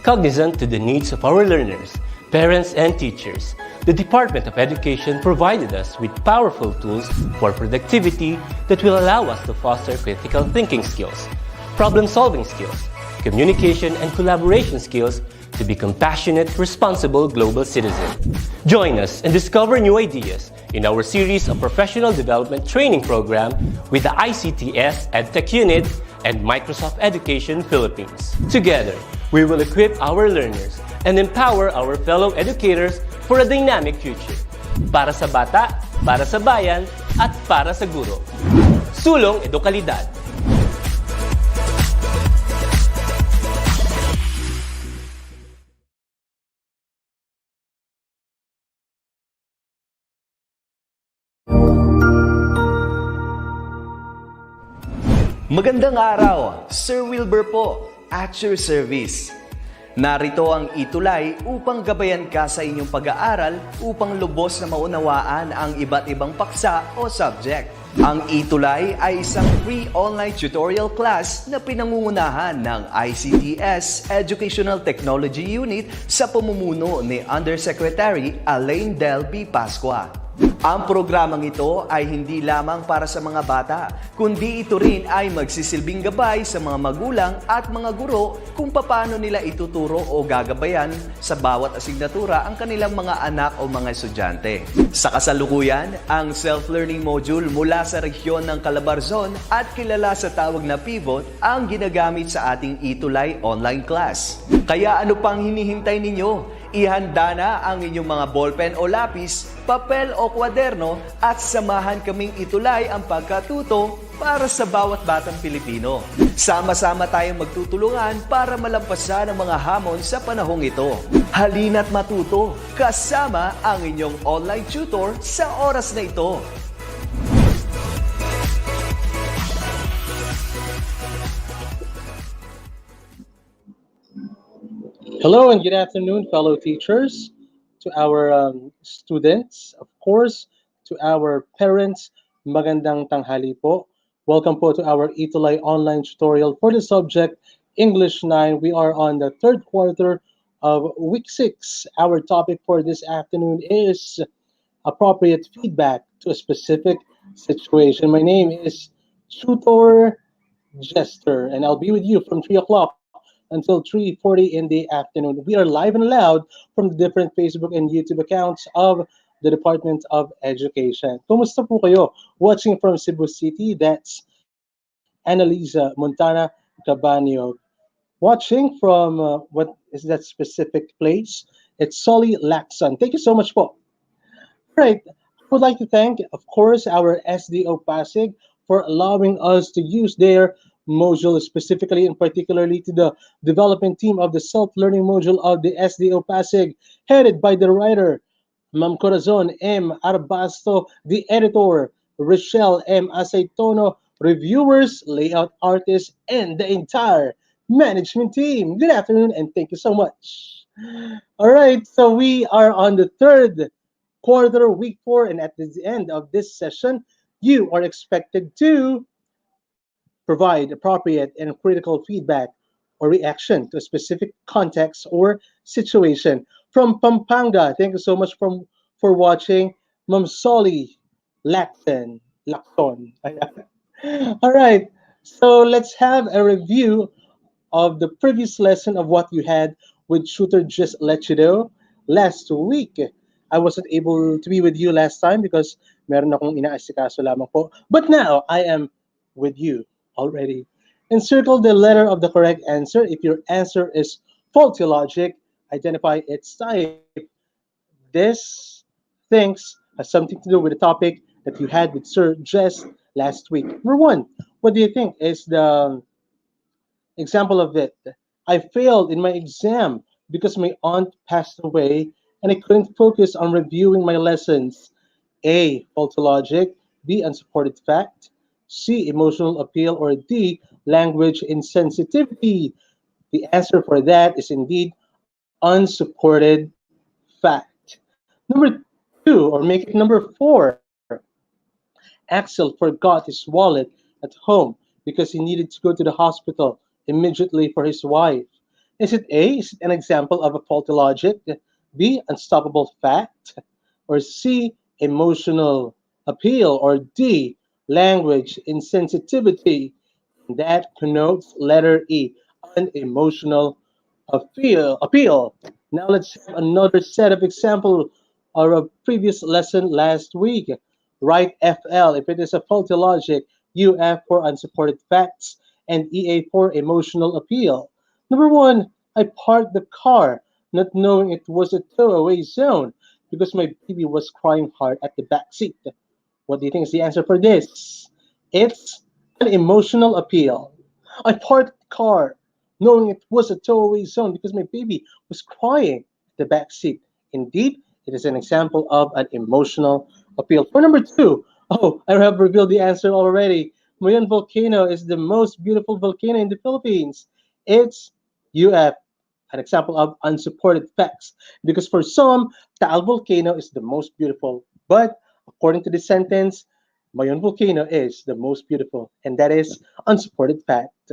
Cognizant to the needs of our learners, parents, and teachers, the Department of Education provided us with powerful tools for productivity that will allow us to foster critical thinking skills, problem-solving skills, communication and collaboration skills to be compassionate, responsible global citizens. Join us and discover new ideas in our series of professional development training program with the ICTS Edtech Unit and Microsoft Education Philippines. Together, we will equip our learners and empower our fellow educators for a dynamic future. Para sa bata, para sa bayan, at para sa guro. Sulong Edukalidad. Magandang araw, Sir Wilbur po, at your service. Narito ang ETUlay upang gabayan ka sa inyong pag-aaral upang lubos na maunawaan ang iba't ibang paksa o subject. Ang ETUlay ay isang free online tutorial class na pinangungunahan ng ICTS Educational Technology Unit sa pamumuno ni Undersecretary Elaine Del B. Pascua. Ang programang ito ay hindi lamang para sa mga bata, kundi ito rin ay magsisilbing gabay sa mga magulang at mga guro kung paano nila ituturo o gagabayan sa bawat asignatura ang kanilang mga anak o mga estudyante. Sa kasalukuyan, ang self-learning module mula sa rehiyon ng Calabarzon at kilala sa tawag na pivot ang ginagamit sa ating ETUlay online class. Kaya ano pang hinihintay ninyo? Ihanda na ang inyong mga ballpen o lapis, papel o kwaderno at samahan kaming itulay ang pagkatuto para sa bawat batang Pilipino. Sama-sama tayong magtutulungan para malampasan ang mga hamon sa panahong ito. Halina't matuto kasama ang inyong online tutor sa oras na ito. Hello and good afternoon, fellow teachers, to our students, of course, to our parents. Magandang tanghali po. Welcome po to our ETUlay online tutorial for the subject English 9. We are on the third quarter of week 6. Our topic for this afternoon is appropriate feedback to a specific situation. My name is Tutor Jester, and I'll be with you from 3 o'clock until 3:40 in the afternoon. We are live and loud from the different Facebook and YouTube accounts of the Department of Education. Kumusta po kayo? Watching from Cebu City, that's Annalisa Montana Cabanio. Watching from, what is that specific place? It's Solly Lacson. Thank you so much po. Right, I would like to thank, of course, our SDO Pasig for allowing us to use their module, specifically and particularly to the development team of the self-learning module of the SDO Pasig, headed by the writer, Ma'am Corazon M. Arbasto, the editor, Rochelle M. Aceitono, reviewers, layout artists, and the entire management team. Good afternoon, and thank you so much. All right, so we are on the third quarter, week 4, and at the end of this session, you are expected to provide appropriate and critical feedback or reaction to a specific context or situation. From Pampanga, thank you so much for watching. Ma'am Solly Lacton. All right, so let's have a review of the previous lesson of what you had with Shooter Just Let You Know last week. I wasn't able to be with you last time because meron akong inaasikaso lamang po. But now I am with you already. Encircle the letter of the correct answer. If your answer is faulty logic, identify its type. This things has something to do with the topic that you had with Sir Jess last week. Number 1, what do you think is the example of it? I failed in my exam because my aunt passed away and I couldn't focus on reviewing my lessons. A, faulty logic. B, unsupported fact. C, emotional appeal, or D, language insensitivity? The answer for that is indeed unsupported fact. Number 2, or make it number 4. Axel forgot his wallet at home because he needed to go to the hospital immediately for his wife. Is it A? Is it an example of a faulty logic? B. Unstoppable fact? Or C. Emotional appeal? Or D. Language insensitivity? That connotes letter E, an emotional appeal. Now let's have another set of example of a previous lesson last week. Write FL if it is a faulty logic, UF for unsupported facts, and EA for emotional appeal. Number one, I parked the car not knowing it was a throwaway zone because my baby was crying hard at the back seat. What do you think is the answer for this? It's an emotional appeal. I parked the car knowing it was a throwaway zone because my baby was crying at the back seat. Indeed, it is an example of an emotional appeal. For number two, oh, I have revealed the answer already. Mayon volcano is the most beautiful volcano in the Philippines. It's UF, an example of unsupported facts. Because for some, Taal volcano is the most beautiful. But according to the sentence, Mayon volcano is the most beautiful. And that is unsupported fact.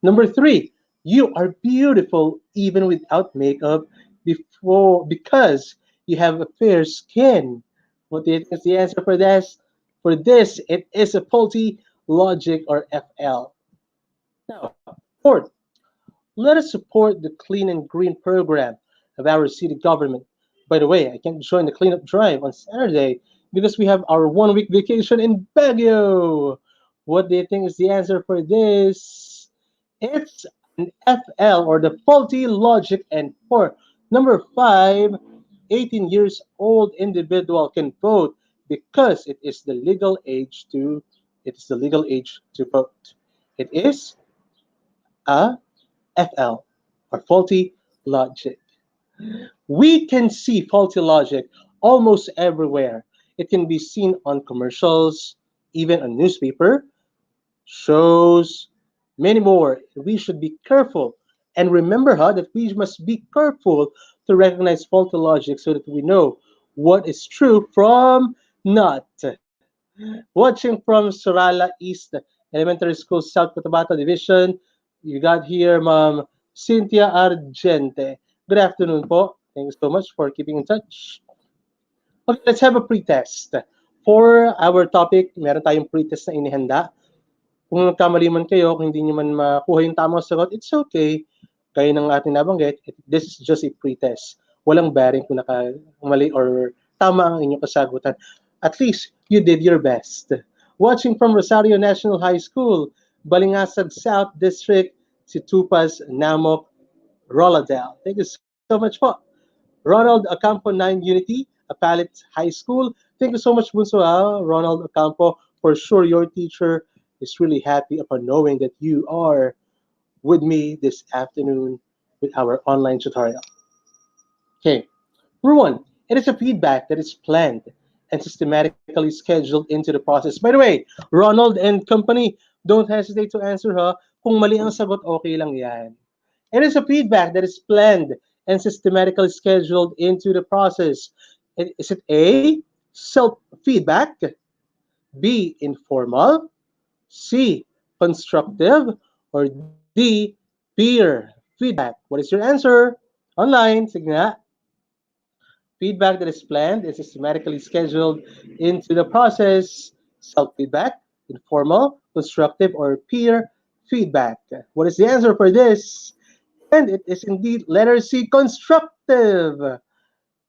Number three, you are beautiful even without makeup because you have a fair skin. What is the answer for this? For this, it is a faulty logic or FL. Now, fourth, let us support the clean and green program of our city government. By the way, I can't join the cleanup drive on Saturday because we have our 1 week vacation in Baguio. What do you think is the answer for this? It's an FL or the faulty logic. And for number five, 18 years old individual can vote because it is the legal age to vote. It is a FL or faulty logic. We can see faulty logic almost everywhere. It can be seen on commercials, even on newspaper, shows, many more. We should be careful. And remember that we must be careful to recognize faulty logic so that we know what is true from not. Watching from Sorala East Elementary School, South Cotabato Division, you got here, Ma'am Cynthia Argente. Good afternoon po. Thank you so much for keeping in touch. Okay, let's have a pretest. For our topic, meron tayong pretest na inihanda. Kung nagkamali man kayo, kung hindi nyo man makuha yung tamang sagot, it's okay. Kaya ng ating nabanggit, this is just a pretest. Walang bearing kung nakamali or tama ang inyong kasagutan. At least, you did your best. Watching from Rosario National High School, Balingasag South District, si Tupas Namok Roladel. Thank you so much po. Ronald Ocampo 9 Unity, Apalit High School. Thank you so much, Bunso, Ronald Ocampo. For sure, your teacher is really happy upon knowing that you are with me this afternoon with our online tutorial. Okay, number one, it is a feedback that is planned and systematically scheduled into the process. By the way, Ronald and company, don't hesitate to answer Kung mali ang sagot, okay lang yan. It is a feedback that is planned and systematically scheduled into the process. Is it A, self-feedback, B, informal, C, constructive, or D, peer feedback? What is your answer? Online, sige nga. Feedback that is planned and systematically scheduled into the process. Self-feedback, informal, constructive, or peer feedback. What is the answer for this? And it is indeed letter C, constructive.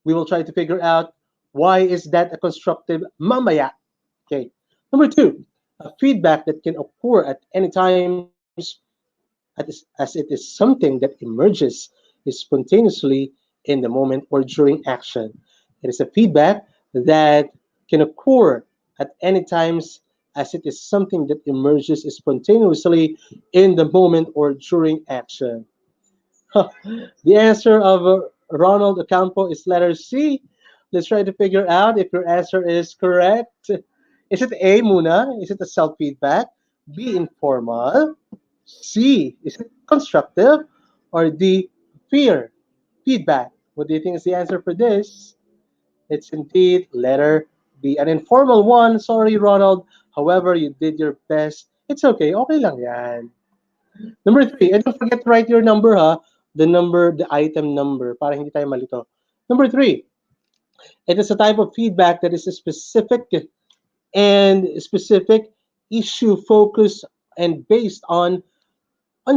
We will try to figure out why is that a constructive mamaya. Okay. Number two, a feedback that can occur at any times as it is something that emerges spontaneously in the moment or during action. It is a feedback that can occur at any times as it is something that emerges spontaneously in the moment or during action. The answer of Ronald Ocampo is letter C. Let's try to figure out if your answer is correct. Is it A muna? Is it a self-feedback? B, informal? C, is it constructive? Or D, peer feedback? What do you think is the answer for this? It's indeed letter B, an informal one. Sorry, Ronald. However, you did your best. It's okay. Okay lang yan. Number three, and don't forget to write your number, the item number, para hindi tayo malito. Number 3, it is a type of feedback that is specific and specific, issue focused, and based on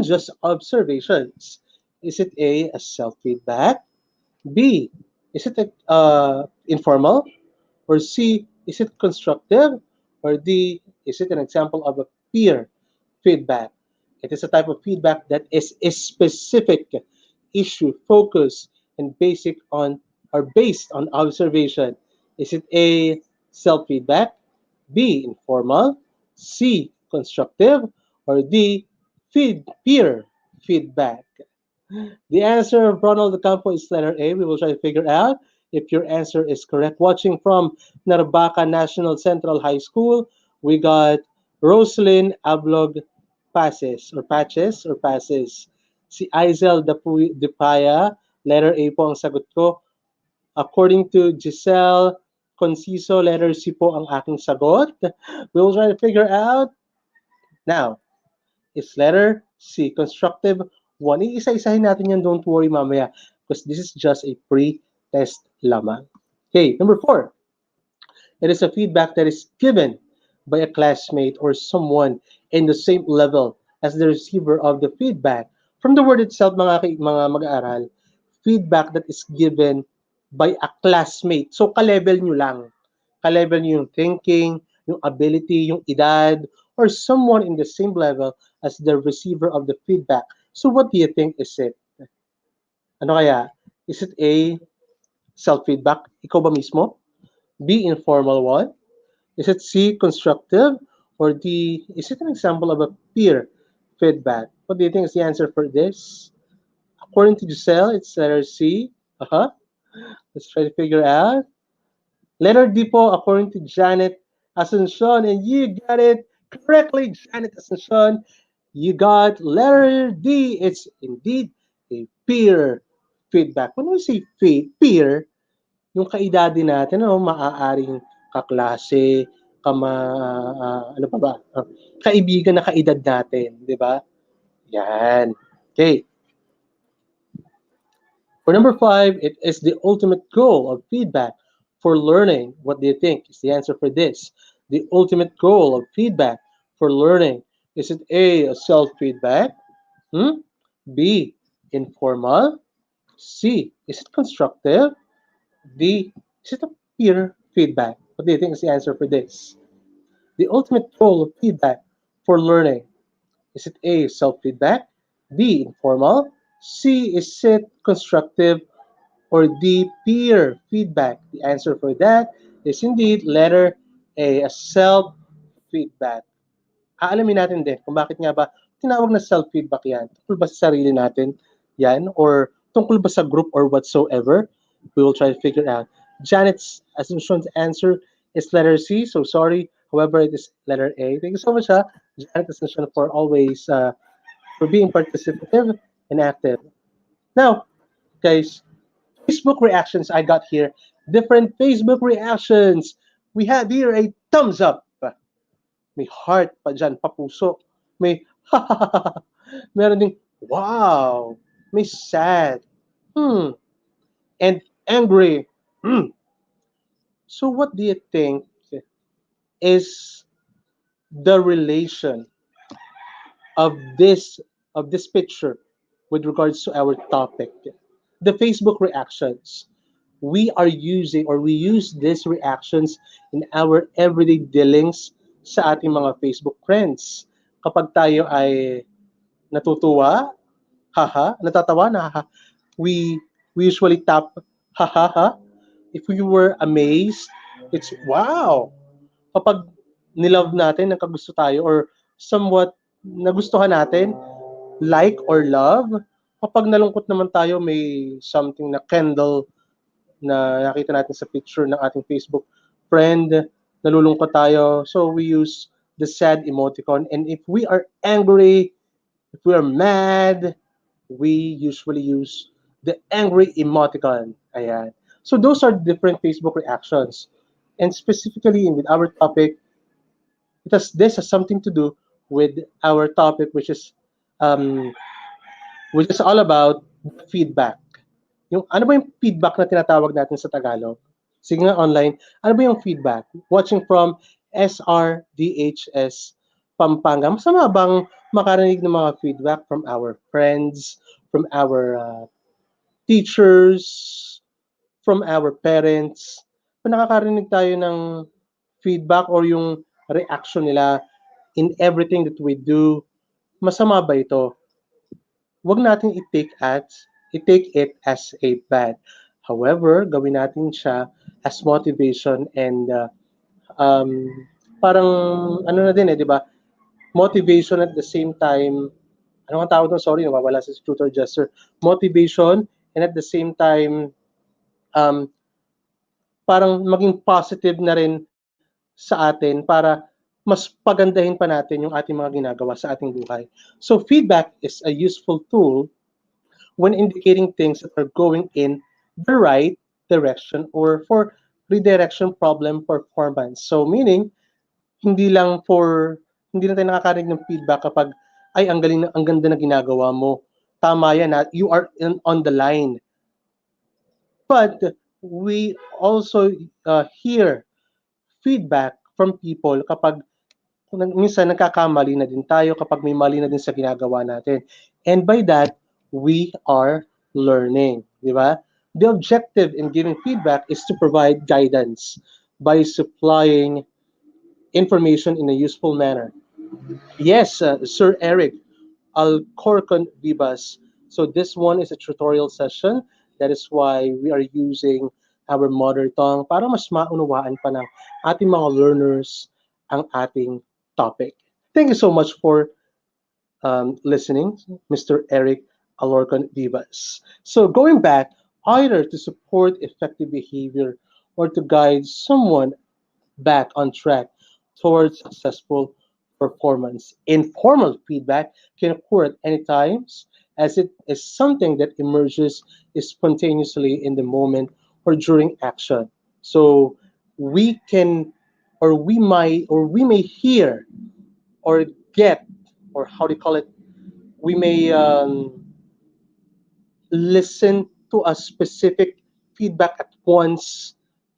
just observations. Is it a self-feedback? B, is it informal? Or C, is it constructive? Or D, is it an example of a peer feedback? It is a type of feedback that is specific, issue focused, and basic on or based on observation. Is it A, self-feedback? B, informal? C, constructive? Or D, peer feedback? The answer of Ronald Ocampo is letter A. We will try to figure out if your answer is correct. Watching from Narvaca National Central High School, we got Roslyn Ablog Passes. Si Aizel Depaya, letter A po ang sagot ko. According to Giselle Conciso, letter C po ang aking sagot. We will try to figure out now. Is letter C, constructive one. Iisa-isahin natin yan, don't worry mamaya, because this is just a pre-test lamang. Okay, number 4. It is a feedback that is given by a classmate or someone in the same level as the receiver of the feedback. From the word itself, mga mag-aaral, feedback that is given by a classmate. So, ka-level nyo lang. Ka-level nyo yung thinking, yung ability, yung edad, or someone in the same level as the receiver of the feedback. So what do you think is it? Ano kaya? Is it A, self-feedback? Ikaw ba mismo? B, informal one? Is it C, constructive? Or D, is it an example of a peer feedback? What do you think is the answer for this? According to Giselle, it's letter C. Let's try to figure out. Letter D po, according to Janet Asuncion, and you got it correctly, Janet Asuncion. You got letter D. It's indeed a peer feedback. When we say peer, yung kaedad natin, maaaring kaklase, ano pa ba? Kaibigan na kaedad natin, di ba? Yan. Okay. For number 5, it is the ultimate goal of feedback for learning. What do you think is the answer for this? The ultimate goal of feedback for learning. Is it A, self-feedback? B, informal? C, is it constructive? D, is it a peer feedback? What do you think is the answer for this? The ultimate goal of feedback for learning. Is it A, self-feedback? B, informal? C, is it constructive? Or D, peer feedback? The answer for that is indeed letter A, a self-feedback. Aalamin natin din kung bakit nga ba tinawag na self-feedback yan. Tungkol ba sa sarili natin yan? Or tungkol ba sa group or whatsoever? We will try to figure it out. Janet's Asuncion's answer is letter C, so sorry. However, it is letter A. Thank you so much, Janet Asuncion, for always for being participative and active. Now, guys, Facebook reactions I got here. Different Facebook reactions. We have here a thumbs up. May heart pa dyan, papuso. May meron ding wow. May sad. And angry. So what do you think is the relation of this picture with regards to our topic? The Facebook reactions. We use these reactions in our everyday dealings sa ating mga Facebook friends. Kapag tayo ay natutuwa, natatawa, we usually tap, If we were amazed, it's wow. Kapag nilove natin, nagkagusto tayo, or somewhat nagustuhan natin, like or love. Kapag nalungkot naman tayo, may something na candle na nakita natin sa picture ng ating Facebook friend, nalulungkot tayo. So we use the sad emoticon. And if we are angry, if we are mad, we usually use the angry emoticon. Ayan. So those are different Facebook reactions. And specifically with our topic, this has something to do with our topic, which is all about feedback. Yung ano ba yung feedback na tinatawag natin sa Tagalog? Sige nga online, ano ba yung feedback? Watching from SRDHS Pampanga. Masama bang makarinig ng mga feedback from our friends, from our teachers, from our parents? Kung nakakarinig tayo ng feedback or yung reaction nila in everything that we do, masama ba ito? Wag natin i-take it as a bad. However, gawin natin siya as motivation and um, parang ano na din di ba? Motivation at the same time, ano ang tawag doon? Sorry, nawawala sa tutor gesture. Motivation and at the same time, um, parang maging positive na rin sa atin para mas pagandahin pa natin yung ating mga ginagawa sa ating buhay. So feedback is a useful tool when indicating things that are going in the right direction or for redirection problem performance. So meaning, hindi lang hindi na tayo nakakarinig ng feedback kapag ay ang galing ang ganda na ginagawa mo. Tama yan you are on the line. But we also hear feedback from people kapag minsan nagkakamali na din tayo kapag may mali na din sa ginagawa natin. And by that, we are learning, di ba? The objective in giving feedback is to provide guidance by supplying information in a useful manner. Yes, Sir Eric, Alcorcon Vivas. So this one is a tutorial session. That is why we are using our mother tongue para mas maunawaan pa ng ating mga learners ang ating topic. Thank you so much for listening, Mr. Eric Alorcon Vivas. So going back, either to support effective behavior or to guide someone back on track towards successful performance. Informal feedback can occur at any times as it is something that emerges spontaneously in the moment or during action. So we can or we may hear or get or how do you call it, we may listen to a specific feedback at once,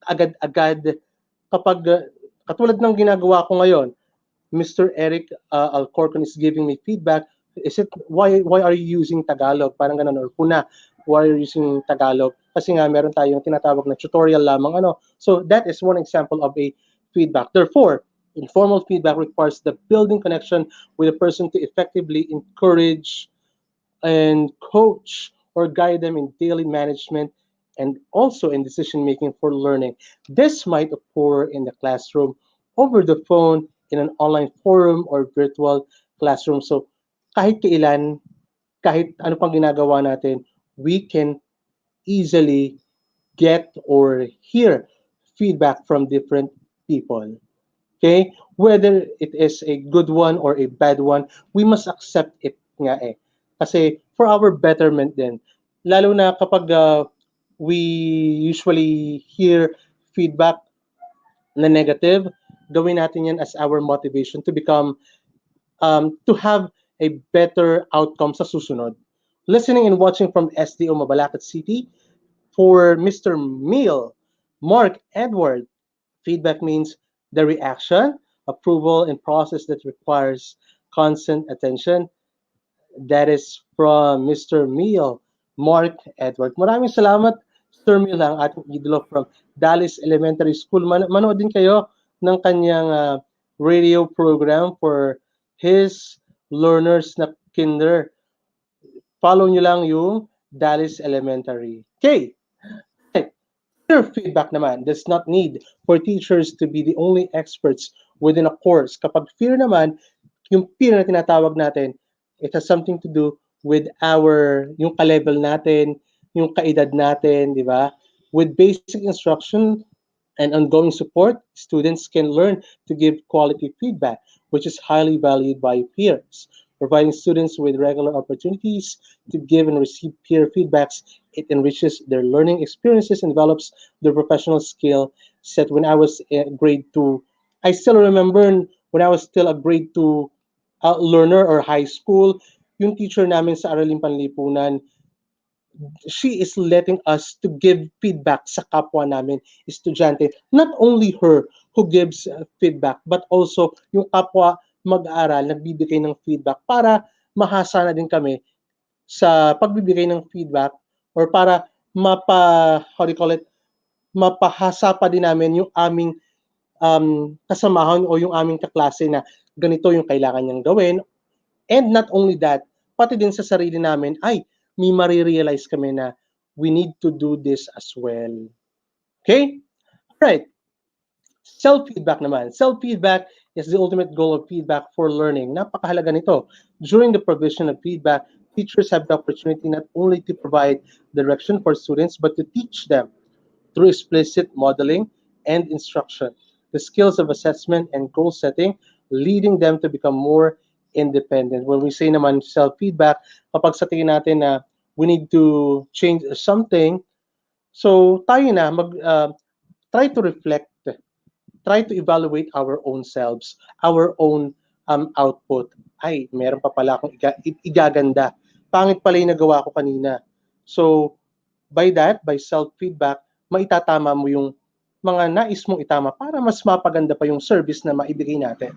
agad-agad, kapag katulad ng ginagawa ko ngayon, Mr. Eric Alcorcon is giving me feedback. Is it why are you using Tagalog? Parang ganun or puna. Why are you using Tagalog? Kasi nga meron tayong tinatawag na tutorial lamang ano. So that is one example of a feedback. Therefore, informal feedback requires the building connection with a person to effectively encourage and coach or guide them in daily management and also in decision making for learning. This might occur in the classroom, over the phone, in an online forum or virtual classroom. So kahit kailan, kahit ano pang ginagawa natin, we can easily get or hear feedback from different people. Okay? Whether it is a good one or a bad one, we must accept it nga eh. Kasi for our betterment din. Lalo na kapag we usually hear feedback na negative, gawin natin yan as our motivation to become, to have a better outcome sa susunod. Listening and watching from SDO Mabalacat City, for Mr. Meal, Mark Edward, feedback means the reaction, approval, and process that requires constant attention. That is from Mr. Meal, Mark Edward. Maraming salamat, Sir Meal, ang ating idolo from Dallas Elementary School. Manood din kayo ng kanyang radio program for his learners na kinder. Follow nyo lang yung Dallas Elementary. Okay. Peer feedback naman does not need for teachers to be the only experts within a course. Kapag fear naman, yung peer na tinatawag natin, it has something to do with yung ka-level natin, yung kaedad natin, di ba? With basic instruction and ongoing support, students can learn to give quality feedback, which is highly valued by peers. Providing students with regular opportunities to give and receive peer feedbacks, it enriches their learning experiences and develops their professional skill set. When I was in grade 2, I still remember when I was still a grade 2 learner or high school, yung teacher namin sa Araling Panlipunan, she is letting us to give feedback sa kapwa namin, estudyante. Not only her who gives feedback, but also yung kapwa mag-aaral nagbibigay ng feedback para mahasa na din kami sa pagbibigay ng feedback or para how do you call it, mapahasa pa din namin yung aming kasamahan o yung aming kaklase na ganito yung kailangan niyang gawin. And not only that, pati din sa sarili namin, ay, may marirealize kami na we need to do this as well. Okay? Right. Self-feedback naman. Self-feedback is the ultimate goal of feedback for learning. Napakahalaga nito. During the provision of feedback, teachers have the opportunity not only to provide direction for students, but to teach them through explicit modeling and instruction, the skills of assessment and goal setting, leading them to become more independent. When we say naman self-feedback, kapag sa tingin natin na we need to change something, so tayo na try to reflect, try to evaluate our own selves, our own output. Ay, meron pa pala akong igaganda. Pangit pala yung nagawa ko kanina. So, by that, by self-feedback, maitatama mo yung mga nais mong itama para mas mapaganda pa yung service na maibigay natin.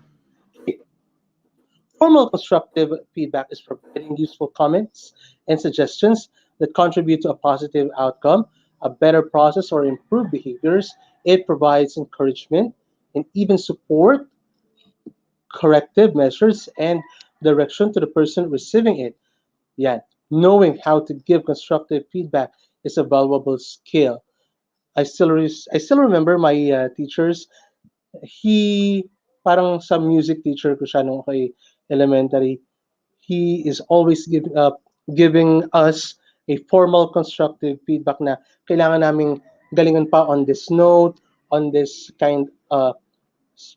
Formal constructive feedback is providing useful comments and suggestions that contribute to a positive outcome, a better process, or improved behaviors. It provides encouragement and even support, corrective measures, and direction to the person receiving it. Yeah, knowing how to give constructive feedback is a valuable skill. I still remember my teachers. He parang sa music teacher ko siya nung kay elementary. He is always giving us a formal constructive feedback na kailangan naming galingan pa on this note, on this kind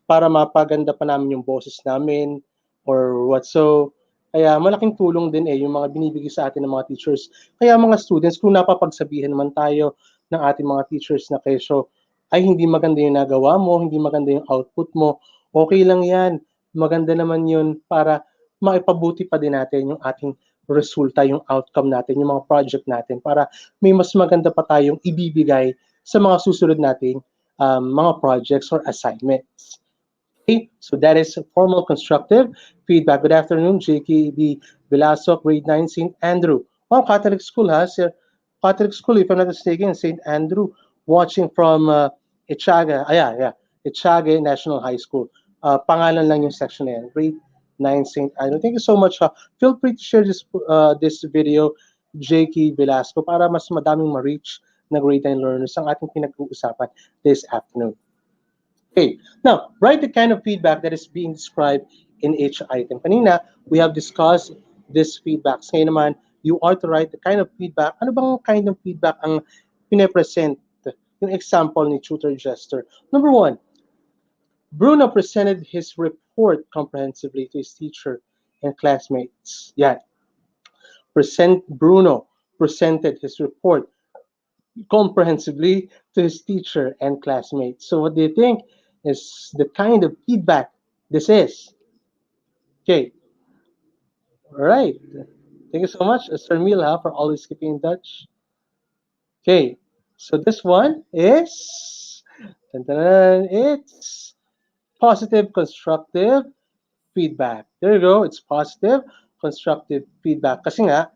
para mapaganda pa namin yung boses namin or what. So, kaya malaking tulong din yung mga binibigay sa atin ng mga teachers. Kaya mga students, kung napapagsabihan naman tayo ng ating mga teachers na kesyo, ay hindi maganda yung nagawa mo, hindi maganda yung output mo, okay lang yan. Maganda naman yun para maipabuti pa din natin yung ating resulta, yung outcome natin, yung mga project natin para may mas maganda pa tayong ibibigay sa mga susunod nating mga projects or assignments. Okay, so that is formal constructive feedback. Good afternoon, JKB Velasco, grade 9, St. Andrew. Wow, Catholic school, ha? Catholic school, if I'm not mistaken, St. Andrew, watching from Etchaga. Yeah. Etchaga National High School. Pangalan lang yung section na yan. Grade 9, St. Andrew. Thank you so much. Feel free to share this video, JK Velasco, para mas madaming ma-reach na grade 9 learners ang ating pinag-uusapan this afternoon. Okay, now, write the kind of feedback that is being described in each item. Kanina, we have discussed this feedback. Ngayon naman, you are to write the kind of feedback. Ano bang kind of feedback ang pinapresent? Yung example ni Tutor Jester. Number 1, Bruno presented his report comprehensively to his teacher and classmates. Yan. Bruno presented his report comprehensively to his teacher and classmates. So what do you think is the kind of feedback this is? Okay. All right. Thank you so much, Sir Mila, for always keeping in touch. Okay. So this one is, it's positive constructive feedback. There you go. It's positive constructive feedback. Kasi nga,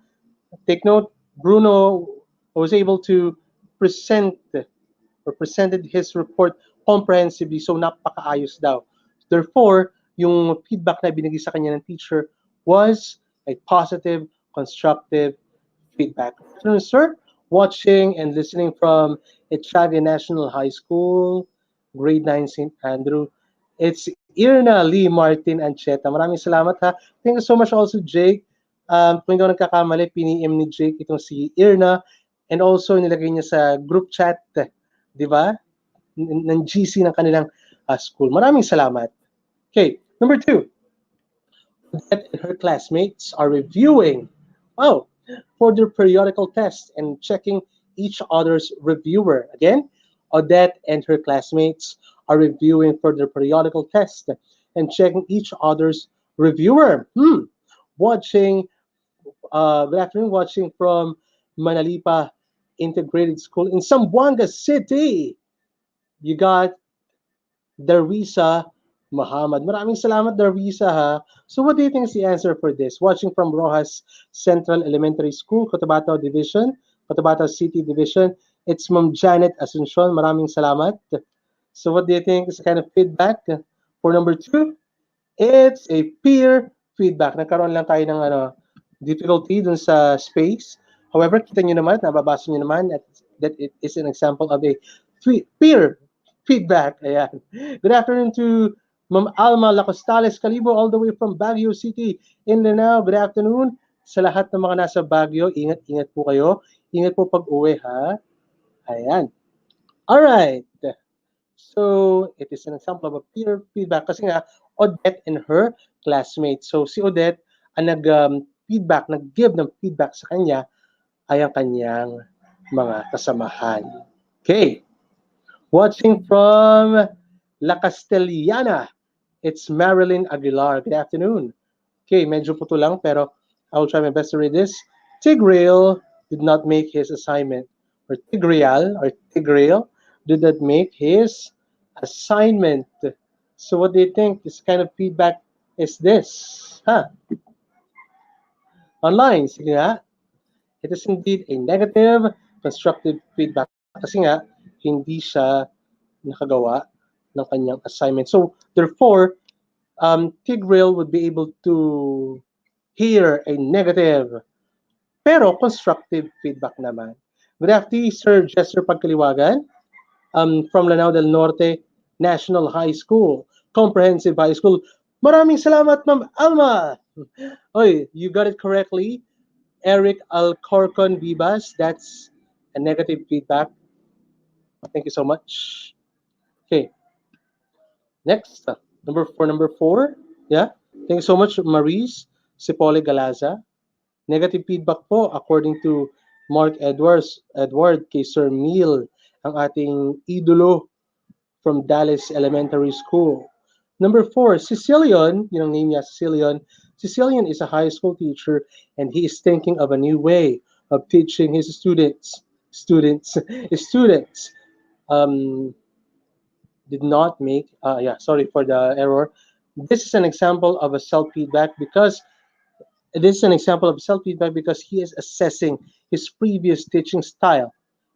take note, Bruno was able to presented his report comprehensively, so napakaayos daw. Therefore, yung feedback na binigay sa kanya ng teacher was a positive, constructive feedback. Afternoon, sir. Watching and listening from Etchaga National High School, grade 9, St. Andrew. It's Irna Lee Martin Ancheta. Maraming salamat, ha. Thank you so much also, Jake. Kung hindi ako nagkakamali, piniem ni Jake itong si Irna. And also, nilagay niya sa group chat, di ba? Ng GC ng kanilang school. Maraming salamat. Okay, number 2. Odette and her classmates are reviewing for their periodical test and checking each other's reviewer. Again, Odette and her classmates are reviewing for their periodical test and checking each other's reviewer. Good afternoon, watching from Manalipa Integrated School in Zamboanga City. You got Darwisa Muhammad. Maraming salamat, Darwisa, ha? So what do you think is the answer for this? Watching from Rojas Central Elementary School, Cotabato Division, Cotabato City Division. It's Ma'am Janet Asuncion. Maraming salamat. So what do you think is the kind of feedback? For number 2, it's a peer feedback. Nagkaroon lang tayo ng difficulty dun sa space. However, kita nyo naman, nababasa nyo naman that it is an example of a peer feedback. Ayan. Good afternoon to Ma'am Alma Lacostales Calibo all the way from Baguio City, Mindanao. Good afternoon sa lahat ng mga nasa Baguio. Ingat-ingat po kayo. Ingat po pag-uwi, ha? Ayan. Alright. So, it is an example of a peer feedback kasi nga, Odette and her classmates. So, si Odette, ang nag-feedback, nag-give ng feedback sa kanya ay ang kanyang mga kasamahan. Okay. Watching from La Castellana, it's Marilyn Aguilar. Good afternoon. Okay, medyo puto lang pero I will try my best to read this. Tigreal did not make his assignment. Or Tigreal did not make his assignment. So what do you think this kind of feedback is this? Online, sige nga. It is indeed a negative constructive feedback kasi nga hindi siya nakagawa ng kanyang assignment. So therefore, Tigreal would be able to hear a negative pero constructive feedback naman. Good afternoon, Sir Jester Pagkaliwagan from Lanao del Norte National High School, Comprehensive High School. Maraming salamat, Ma'am Alma. Oy, you got it correctly. Eric Alcorcon Vivas, that's a negative feedback. Thank you so much. Okay. Next, number four. Yeah. Thank you so much, Maurice Cipole Galaza. Negative feedback po according to Mark Edward kay Sir Neil, ang ating idolo from Dallas Elementary School. Number 4, Cecilion, yun ang name niya, Cecilion. Cecilion is a high school teacher and he is thinking of a new way of teaching his students. Did not make, sorry for the error. This is an example of a self-feedback because he is assessing his previous teaching style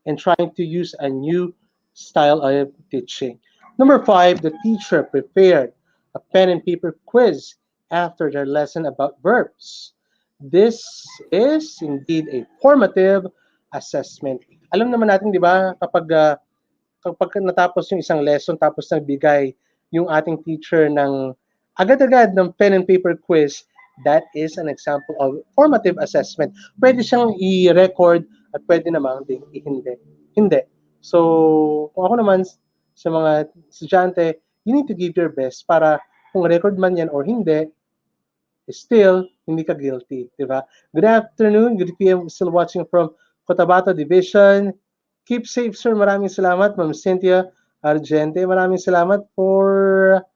and trying to use a new style of teaching. Number 5, the teacher prepared a pen and paper quiz after their lesson about verbs. This is indeed a formative assessment. Alam naman natin, di ba, kapag natapos yung isang lesson tapos nagbigay yung ating teacher ng agad-agad ng pen and paper quiz, that is an example of formative assessment. Pwede siyang i-record at pwede namang hindi. So, kung ako naman sa mga estudyante, you need to give your best para kung record man yan or hindi, still, hindi ka guilty, di ba? Good afternoon, good PM, still watching from Cotabato Division. Keep safe, sir. Maraming salamat, Ma'am Cynthia Argente. Maraming salamat for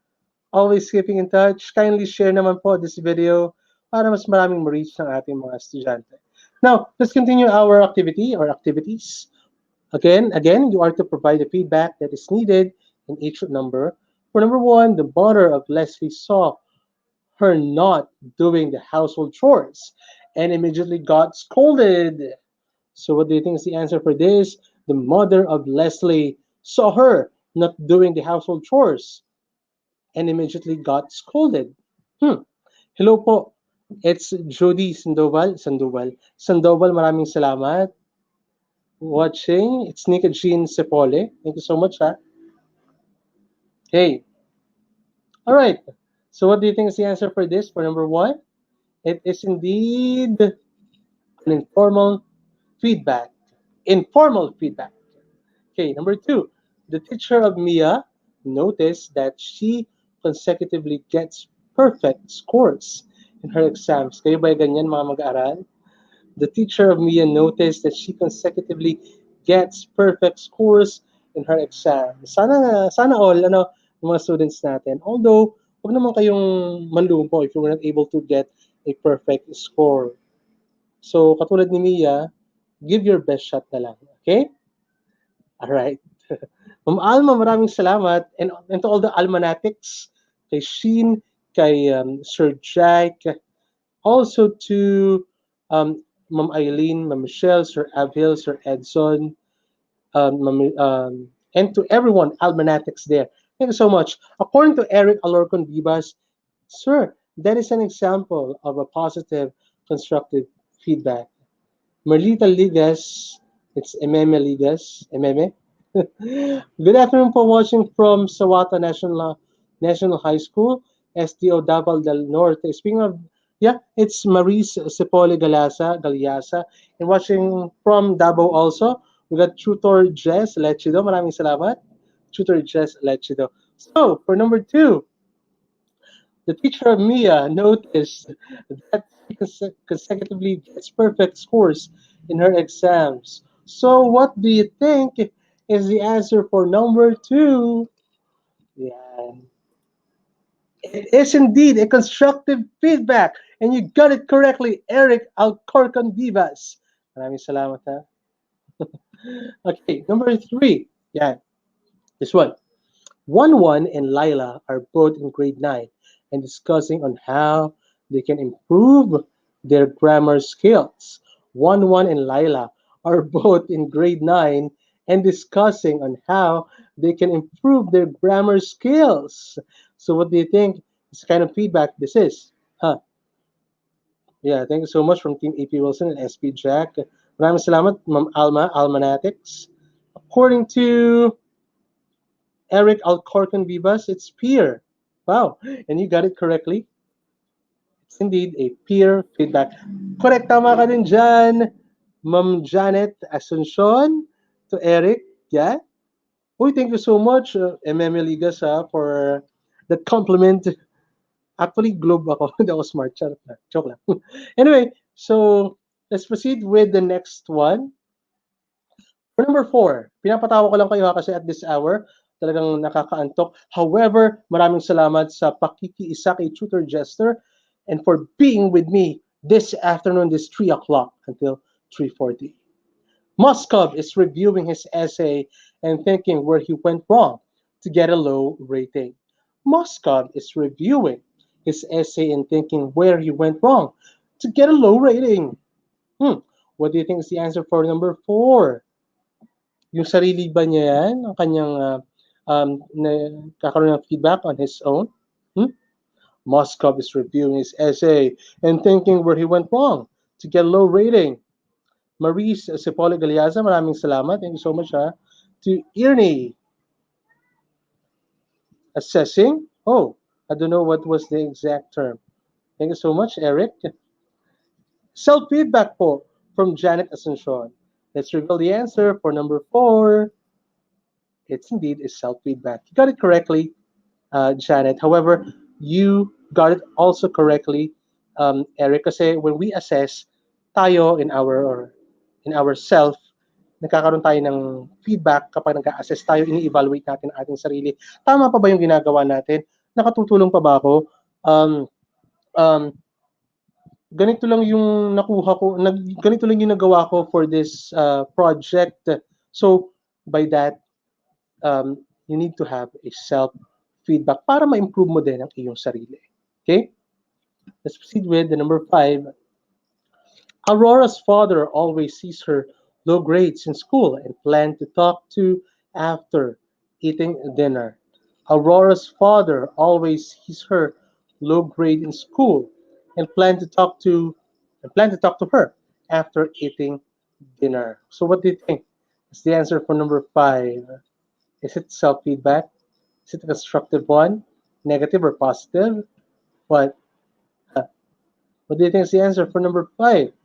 always keeping in touch. Kindly share naman po this video para mas maraming ma-reach ng ating mga estudyante. Now, let's continue our activity or activities. Again, you are to provide the feedback that is needed in each number. For number 1, the mother of Leslie saw her not doing the household chores and immediately got scolded. So what do you think is the answer for this? The mother of Leslie saw her not doing the household chores and immediately got scolded. Hello po. It's Jody Sandoval. Maraming salamat. Watching. It's Nika Jean Cepole. Thank you so much, ha? Okay. All right. So what do you think is the answer for this? For number 1, it is indeed an informal feedback. Okay, number 2, the teacher of Mia noticed that she consecutively gets perfect scores in her exams. Kayo ba ganyan, mga mag-aaral? The teacher of Mia noticed that she consecutively gets perfect scores in her exams. Sana all, mga students natin. Although, huwag naman kayong manlumpo if you were not able to get a perfect score. So, katulad ni Mia, give your best shot na lang. Okay? All right. Ma'am Alma, maraming salamat. And to all the Almanatics, kay Sheen, kay Sir Jack, also to Ma'am Eileen, Ma'am Michelle, Sir Abhil, Sir Edson, and to everyone, Almanatics there. Thank you so much. According to Eric Alorcon Vivas, sir, that is an example of a positive, constructive feedback. Merlita Ligas, it's Ememe Ligas, Ememe. Good afternoon for watching from Sawata National High School, SDO Davao del Norte. Speaking of, yeah, it's Maris Cepole Galiasa. And watching from Davao also, we got Tutor Jess Lechido. Maraming salamat. Tutor Jess Lechido. So, for number 2, the teacher of Mia noticed that she consecutively gets perfect scores in her exams. So, what do you think is the answer for number 2? Yeah, it is indeed a constructive feedback, and you got it correctly, Eric Alcorcon Vivas. Maraming salamat, ha? Okay, number 3. Yeah, this one. 1 and Lila are both in grade 9 and discussing on how they can improve their grammar skills. 1 and Lila are both in grade 9 and discussing on how they can improve their grammar skills. So what do you think this kind of feedback this is? Huh? Yeah, thank you so much from Team AP Wilson and SP Jack. Maraming salamat, Ma'am Alma, Almanatics. According to Eric Alcorcon Vivas, it's peer. Wow, and you got it correctly. It's indeed a peer feedback. Correct, tama ka din dyan, Ma'am Janet Asuncion to Eric. Yeah. Uy, thank you so much, MM Ligas, for that compliment. Actually, globe ako. Hindi ako smart. Joke lang. Anyway, so let's proceed with the next one. For number 4, pinapatawa ko lang kayo kasi at this hour, talagang nakakaantok. However, maraming salamat sa pakikiisa kay Tutor Jester and for being with me this afternoon, this 3 o'clock until 3:40. Moskov is reviewing his essay and thinking where he went wrong to get a low rating. Moskov is reviewing his essay and thinking where he went wrong to get a low rating. What do you think is the answer for number 4? Yung sarili ba niya yan, ang kanyang kakaroon ng feedback on his own? Moskov is reviewing his essay and thinking where he went wrong to get a low rating. Maurice Cepole Galiaza, maraming salamat. Thank you so much. To Irney, assessing. Oh, I don't know what was the exact term. Thank you so much, Eric. Self-feedback po from Janet Asuncion. Let's reveal the answer for number 4. It's indeed a self-feedback. You got it correctly, Janet. However, you got it also correctly, Eric, kasi when we assess, tayo in our self, nagkakaroon tayo ng feedback kapag nag-assess tayo, ini-evaluate natin ang ating sarili. Tama pa ba yung ginagawa natin? Nakatutulong pa ba ako? Ganito lang yung nakuha ko, ganito lang yung nagawa ko for this project. So, by that, you need to have a self-feedback para ma-improve mo din ang iyong sarili. Okay? Let's proceed with the number 5. Aurora's father always sees her low grades in school and plan to talk to after eating dinner. Aurora's father always sees her low grade in school and plan to talk to her after eating dinner. So what do you think? Is the answer for number 5? Is it self-feedback? Is it a constructive one? Negative or positive? What? What do you think is the answer for number 5?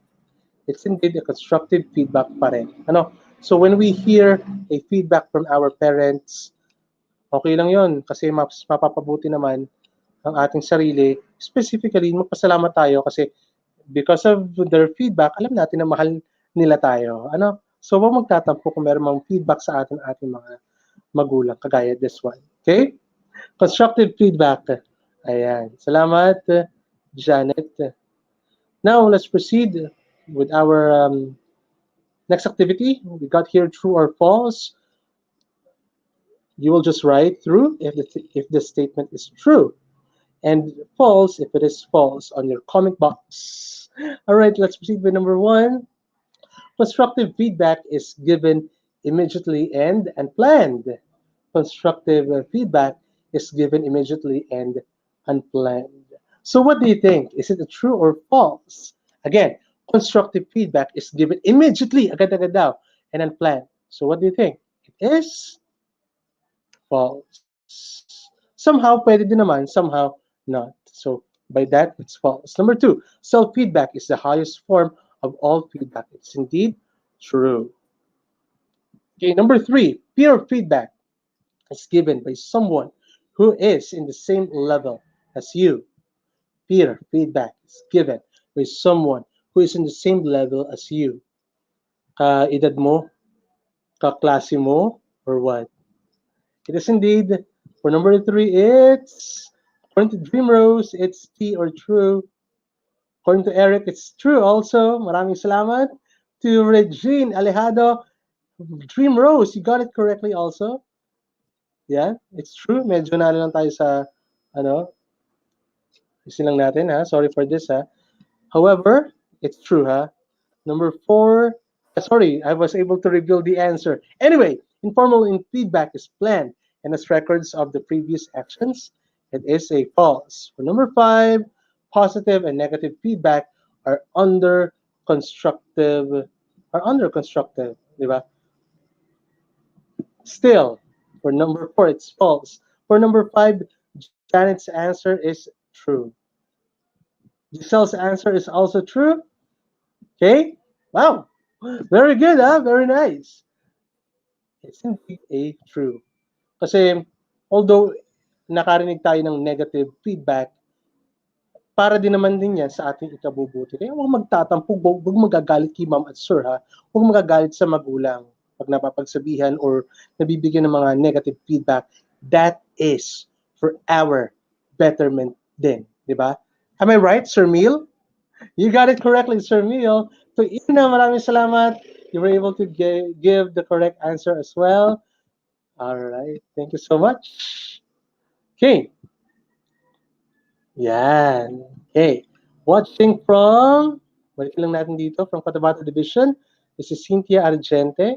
It's indeed a constructive feedback pa rin. Ano? So when we hear a feedback from our parents, okay lang yon kasi mapapabuti naman ang ating sarili. Specifically, magpasalamat tayo kasi because of their feedback, alam natin na mahal nila tayo. Ano? So huwag magtatampo kung meron mang feedback sa ating mga magulang, kagaya this one. Okay? Constructive feedback. Ayan. Salamat, Janet. Now, let's proceed with our Next activity, we got here true or false. You will just write true if the statement is true, and false if it is false on your comment box. All right, let's proceed with number 1. Constructive feedback is given immediately and unplanned. Constructive feedback is given immediately and unplanned. So what do you think? Is it a true or false? Again, constructive feedback is given immediately, agad-agad daw, and unplanned. So what do you think? It is false. Somehow, pwede din naman, somehow not. So by that, it's false. Number 2, self-feedback is the highest form of all feedback. It's indeed true. Okay, number 3, peer feedback is given by someone who is in the same level as you. Peer feedback is given by someone who is in the same level as you. Ka-edad mo, ka-klase mo, or what? It is indeed. For number 3, it's, according to Dream Rose, it's T or true. According to Eric, it's true also. Maraming salamat. To Regine Alejado, Dream Rose, you got it correctly also. Yeah, it's true. Medyo na lang tayo sa, isin lang natin, ha? Sorry for this, ha? However, it's true, ha? Number 4, sorry, I was able to reveal the answer. Anyway, informal feedback is planned and has records of the previous actions. It is a false. For number 5, positive and negative feedback are under constructive, di ba? Still, for number 4, it's false. For number 5, Janet's answer is true. Giselle's answer is also true. Okay? Wow. Very good, huh? Very nice. It's indeed a true. Kasi, although nakarinig tayo ng negative feedback, para din naman din yan sa ating ikabubuti. Kaya huwag magtatampog, huwag magagalit kay ma'am at sir, ha? Huwag magagalit sa magulang pag napapagsabihan or nabibigyan ng mga negative feedback. That is for our betterment din. Di ba? Am I right, Sir Neil? You got it correctly, Sir Neil. To Ina, maraming salamat. You were able to give the correct answer as well. All right. Thank you so much. Okay. Yan. Okay. Watching from, balik lang natin dito, from Cotabato Division. This is Cynthia Argente.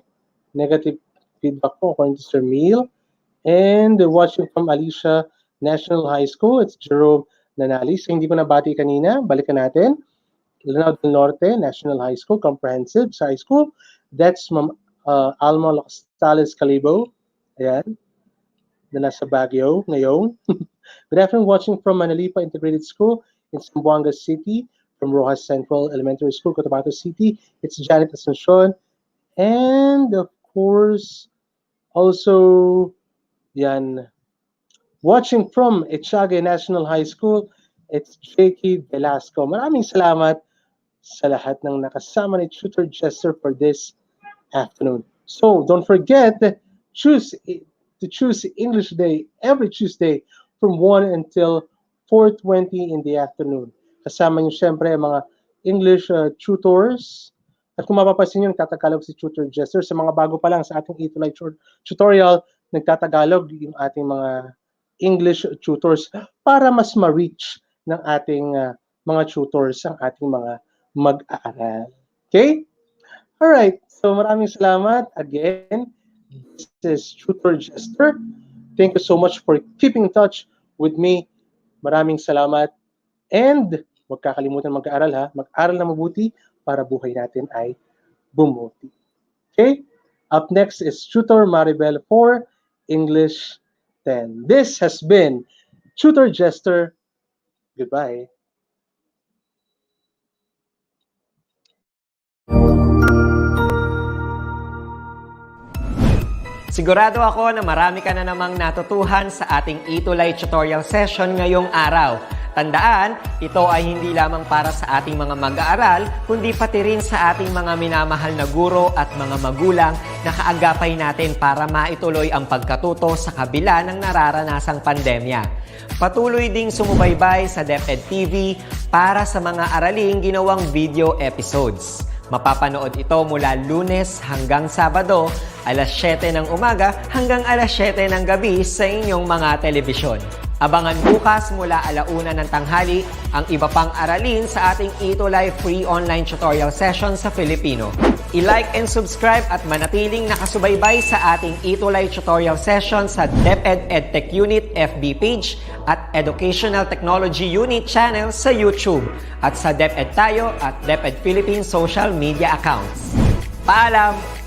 Negative feedback po according to Sir Neil. And watching from Alicia National High School, it's Jerome Nanali. So hindi ko nabati kanina, balikan natin. Lanao del Norte National High School, Comprehensive High School. That's Ma'am Alma Locastales Calibo. Ayan. Na nasa Baguio ngayon. Good afternoon, watching from Manalipa Integrated School in Zamboanga City, from Rojas Central Elementary School, Cotabato City. It's Janet Asuncion. And of course, also, yan, watching from Echague National High School, it's J.K. Velasco. Maraming salamat sa lahat ng nakasama ni Tutor Jester for this afternoon. So, don't forget, choose English Day every Tuesday from 1 until 4:20 in the afternoon. Kasama niyo siyempre mga English tutors. At kung mapapansin niyo, nagtatagalog si Tutor Jester. Sa mga bago pa lang sa ating ETUlay tutorial, nagtatagalog yung ating mga English tutors para mas ma-reach ng ating mga tutors ang ating mga mag-aaral. Okay? Alright. So maraming salamat. Again, this is Tutor Jester. Thank you so much for keeping in touch with me. Maraming salamat. And huwag kakalimutan mag-aaral, ha. Mag-aral na mabuti para buhay natin ay bumuti. Okay? Up next is Tutor Maribel for English 10. This has been Tutor Jester. Goodbye. Sigurado ako na marami ka na namang natutuhan sa ating ETUlay tutorial session ngayong araw. Tandaan, ito ay hindi lamang para sa ating mga mag-aaral, kundi pati rin sa ating mga minamahal na guro at mga magulang na kaagapay natin para maituloy ang pagkatuto sa kabila ng nararanasang pandemya. Patuloy ding sumubaybay sa DepEd TV para sa mga araling ginawang video episodes. Mapapanood ito mula Lunes hanggang Sabado, alas 7 ng umaga hanggang alas 7 ng gabi sa inyong mga telebisyon. Abangan bukas mula 1:00 ng tanghali ang iba pang aralin sa ating ETUlay free online tutorial session sa Filipino. I-like and subscribe at manatiling nakasubaybay sa ating ETUlay tutorial session sa DepEd Edtech Unit FB page at Educational Technology Unit channel sa YouTube at sa DepEd Tayo at DepEd Philippines social media accounts. Paalam!